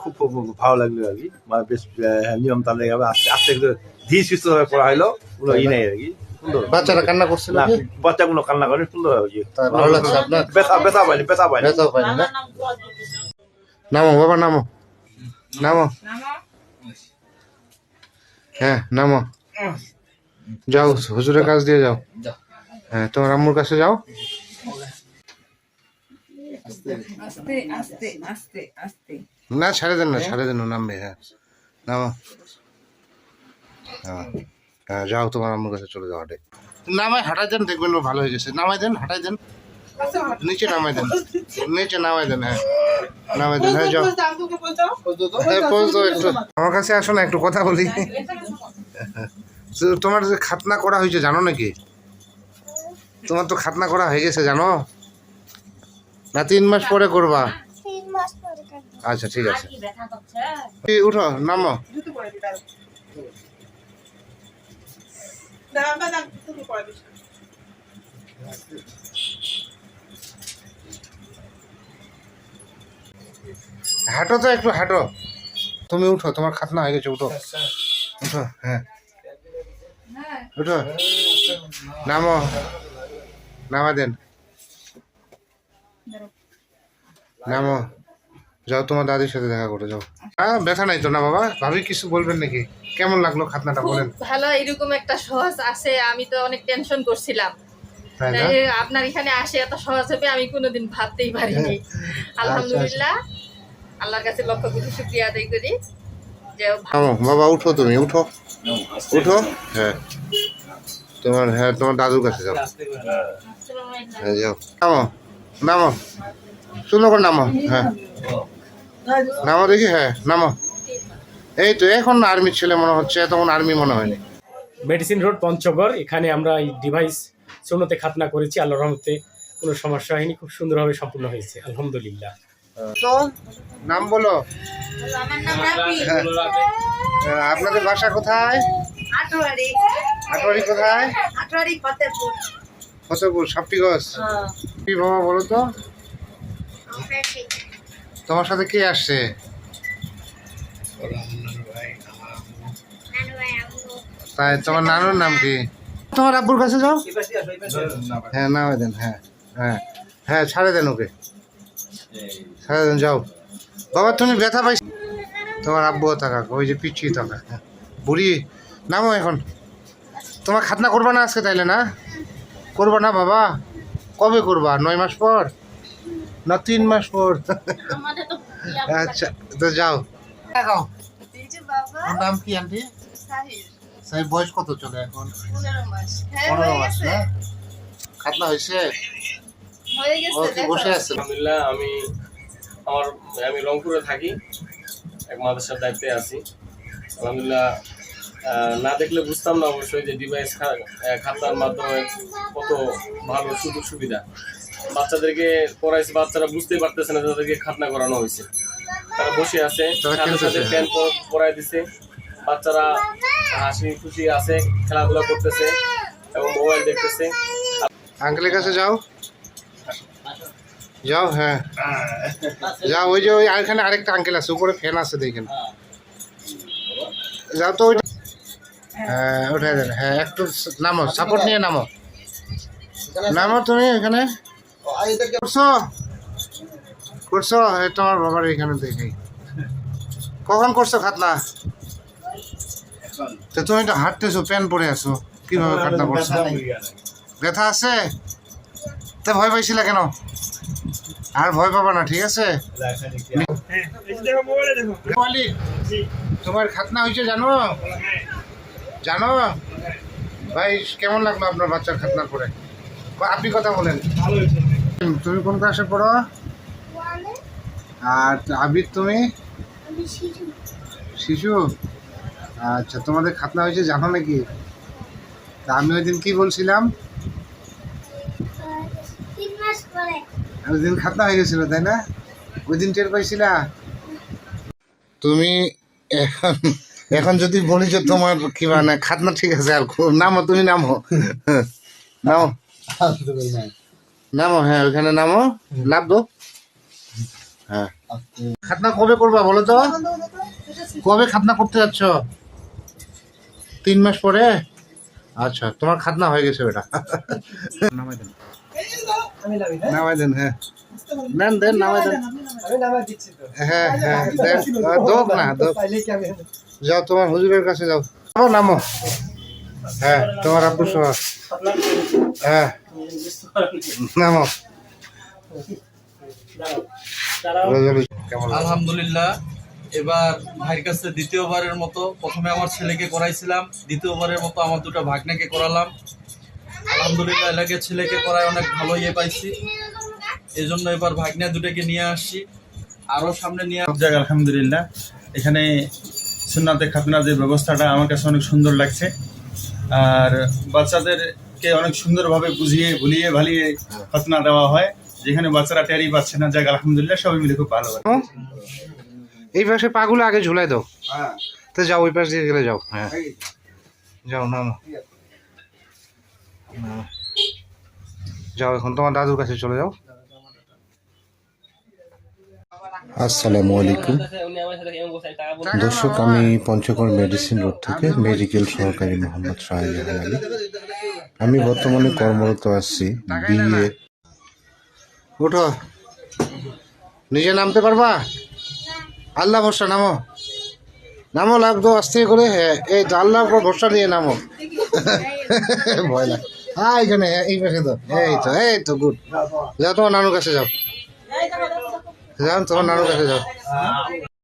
খুব খুব ভালো লাগলো আর কি, মানে বেশ নিয়ম তান্ত্রিক ভাবে আস্তে আস্তে একটু ধীর সুস্থ ভাবে পড়া হলো, কোনো ই নেই আর কি। সুন্দর বাচ্চারা কান্না করছিল না, বাচ্চাগুলো কান্না করে সুন্দর হয়েছে। ভালো লাগছে আপনার? ব্যথা ব্যথা পাইনি, ব্যথা পাইনি। ব্যথাও পাইনি না? নামো বাবা, নামো নামো, হ্যাঁ নামো, যাও হুজুরের কাছ দিয়ে যাও। হ্যাঁ তোমার আম্মুর কাছে যাও। আস্তে আস্তে আস্তে আস্তে না ছাড়ে দেন না, ছাড়ে দেন, নামবে। হ্যাঁ নামো, হ্যাঁ হ্যাঁ যাও তোমার আম্মুর কাছে চলে যাও। হাঁটে নামাই হাঁটাই দেন, দেখবেন ও ভালো হয়ে গেছে। নামাই দেন, হাঁটাই দেন, নিচে নামাই দেন, নিচে নামাই দেন। হ্যাঁ নামাই দেন, হ্যাঁ যাও। হ্যাঁ পৌঁছো একটু আমার কাছে আসো না, একটু কথা বলি। তোমার যে খাতনা করা হয়েছে জানো নাকি? তোমার তো খাতনা করা হয়ে গেছে জানো না? 3 মাস পরে করবা? আচ্ছা ঠিক আছে, উঠো নামো। হাঁটো তো একটু, হাঁটো। তুমি উঠো, তোমার খাতনা হয়ে গেছে, উঠো উঠো। হ্যাঁ উঠো, নামো, নামা দেন, নামো, যাও তোমার দাদির সাথে দেখা করে যাও। হ্যাঁ ব্যথা নাই তো না বাবা? ভাবি কিছু বলবেন নাকি? কেমন লাগলো খাতনাটা বলেন? ভালো, এরকম একটা সহজ আছে, আমি তো অনেক টেনশন করছিলাম। তাই না? আপনার এখানে আসে এত সহজ হবে আমি কোনোদিন ভাবতেই পারিনি। আলহামদুলিল্লাহ, আল্লাহর কাছে লক্ষ কোটি শুকরিয়া আদায় করি যে নামো বাবা, উঠো, তুমি উঠো, উঠো। হ্যাঁ হ্যাঁ তোমার দাদুর কাছে যাও। হ্যাঁ যাও, নামো নামো, সুন্দর করে নামো। হ্যাঁ নামো দেখি, হ্যাঁ নামো। এই তো এখন আর্মির ছেলে মনে হচ্ছে, তখন আর্মি মনে হয়নি। মেডিসিন রোড পঞ্চগড়, এখানে আমরা এই ডিভাইস সুন্নতে খাতনা করেছি। আল্লাহর রহমতে কোনো সমস্যা হয়নি, খুব সুন্দরভাবে সম্পূর্ণ হয়েছে আলহামদুলিল্লাহ। তো নাম বলো। আমার নাম রাফি। আপনাদের বাসা কোথায়? আটোয়ারি। আটোয়ারি কোথায়? আটোয়ারি ফতেপুর। ফতেপুর সাপটিগঞ্জ। কি বাবা বলো তো, তোমার সাথে কে আসছে? তাই তোমার নানুর নাম কি? তোমার আব্বুর কাছে যাও। হ্যাঁ নামে দেন, হ্যাঁ হ্যাঁ হ্যাঁ ছাড়ে দেন ওকে, ছাড়ে দেন, যাও। বাবা তুমি ব্যথা পাইছ? তোমার আব্বুও থাকা, ওই যে পিছিয়ে থাকা বুড়ি। নামো এখন। তোমার খাতনা করবা না আজকে তাইলে? না করবা না বাবা? কবে করবা? 9 মাস পর না 3 মাস পর? আচ্ছা তো যাও। ওর নাম কি আন্টি? সাহেব। বয়স কত চলে এখন? 15 মাস। 15 মাস না? খাতনা হয়েছে? ও কি বসে আছে? আলহামদুলিল্লাহ, আমি রংপুরে থাকি, এক মাদ্রাসার দায়িত্বে আছি। আলহামদুলিল্লাহ, না দেখলে বুঝতাম না অবশ্যই যে ডিভাইস খাতনার মাধ্যমে কত ভালো সুযোগ সুবিধা। বাচ্চাদেরকে পড়াইছে, বাচ্চারা বুঝতেই পারতেছে না তাদেরকে খাতনা করানো হয়েছে। তারা বসে আছে, সাথে সাথে ফ্যান পড়াই দিছে, বাচ্চারা হাসি খুশি আছে, খেলাধুলা করতেছে এবং মোবাইল দেখতেছে। আঙ্কেলের কাছে যাও, যাও। হ্যাঁ যাও, ওই যে ওই এখানে আরেকটা আঙ্কেল আছে, উপরে ফ্যান আছে দেখেন, যাও তো। হ্যাঁ ওঠাই দেন, হ্যাঁ একটু নামো, সাপোর্ট নিয়ে নামো, নামো তুমি এখানে। করছো করছো তোমার বাবার এখানে দেখি। কখন করছো খাতনা? তো তুমি তো হাঁটতেছো, প্যান পরে আছো, কিভাবে খাতনা করছো? ব্যথা আছে? তা ভয় পাইছিলে কেন? আর ভয় পাবা না, ঠিক আছে? তোমার খাতনা হয়েছে জানো? জানো ভাই? কেমন লাগলো আপনার বাচ্চার খাতনা করে? আপনি কথা বলেন। তুমি কোন ক্লাসে পড়ো? আর আবির তুমি? শিশু। আচ্ছা তোমাদের খাতনা হয়েছে জানো নাকি? তা আমি ওই দিন কি বলছিলাম? ওই দিন খাতনা হয়ে গেছিল তাই না? ওই দিন টের পাইছিলা? তুমি এখন যদি বলি যে তোমার কি মানে খাতনা ঠিক আছে, আর নামো, তুমি নামো, নামো নামো। হ্যাঁ ওইখানে নামো, লাভ দো। হ্যাঁ খাতনা কবে করবা বলো তো? কবে খাতনা করতে যাচ্ছ? 3 মাস পরে? আচ্ছা তোমার খাতনা হয়ে গেছে বেটা। নামাই দেন, নামাই দেন। হ্যাঁ নেন, দেন, নামাই দেন। হ্যাঁ হ্যাঁ দেন, দোক না দোক। যাও তোমার হুজুরের কাছে যাও। নামো, নামো। হ্যাঁ তোমার আব্বু সহ। হ্যাঁ নামো। কেমন? আলহামদুলিল্লাহ, এবার ভাইয়ের কাছে দ্বিতীয়বারের মতো, প্রথমে আমার ছেলেকে করাইছিলাম, দ্বিতীয়বারের মতো আমার দুটো ভাগ্নাকে করালাম। আলহামদুলিল্লাহ এলাকে ছেলেকে করায় অনেক ভালো ইয়ে পাইছি, এই জন্য এবার ভাগ্না দুটোকে নিয়ে আসছি, আরও সামনে নিয়ে যাক আলহামদুলিল্লাহ, এখানে সুন্নাতে খাতনার যে ব্যবস্থাটা আমার কাছে অনেক সুন্দর লাগছে। আর বাচ্চাদেরকে অনেক সুন্দরভাবে বুঝিয়ে ভুলিয়ে ভালিয়ে খাতনা দেওয়া হয়, যেখানে বাচ্চারা টেরই পাচ্ছে না। যাক আলহামদুলিল্লাহ, সবাই মিলে খুব ভালো লাগে। এই পাশে পাগুলো আগে ঝুলাই দাও। তো যাও ওই পাশ দিয়ে গেলে যাও। হ্যাঁ যাও, নামো, নামো। যাও এখন তোমার দাদুর কাছে চলে যাও। আসসালামু আলাইকুম দর্শক, আমি পঞ্চগড় মেডিসিন রোড থেকে মেডিকেল সহকারী মোহাম্মদ শাহজাহান আলী। আমি বর্তমানে কর্মরত আছি বিএ। ওঠো, নিজে নামতে পারবা? আল্লাহ ভরসা, নামো, নামো, লাগতো আস্তে করে। হ্যাঁ এই তো আল্লাহর উপর ভরসা নিয়ে নামো। ভয় লাগে। হ্যাঁ এখানে, হ্যাঁ এই পাশে তো, এই তো গুড। যাও তোমার নানুর কাছে যাও, যাও তোমার নানুর কাছে যাও।